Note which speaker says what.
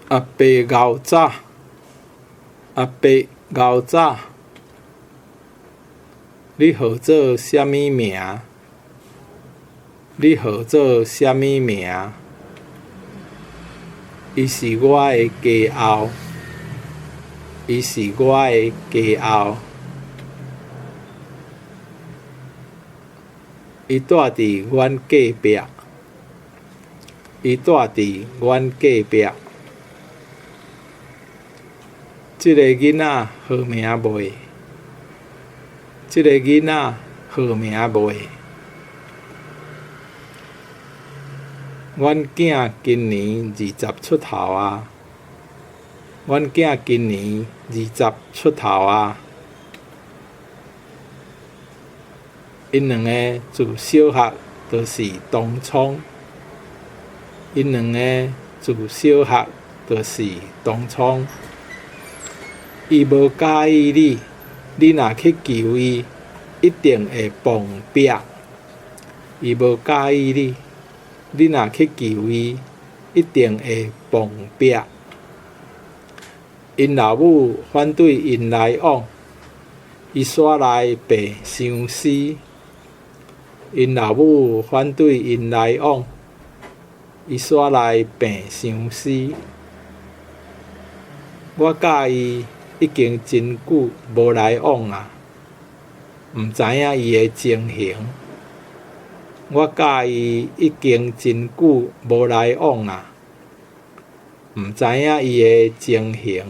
Speaker 1: 阿伯熬早，阿伯熬早，你号做啥物名？你号做啥物名？伊是我的家后，伊是我的家后。伊住伫阮隔壁，伊住伫阮隔壁。即个囡仔号名袂，即个囡仔号名袂。阮囝今年20出头啊，阮囝今年20出头啊。因两个自小学就是同窗，因两个自小学就是同窗。伊无介意你，你若去求伊，一定会碰壁。伊无介意你，你若去求伊，一定会碰壁。因老母反对因来往，伊煞来爬相思。因老母反对因来往，伊煞来爬相思。我甲伊已经真久无来往啊，毋知影伊的情形。我甲伊已经真久无来往啊，毋知影伊的情形。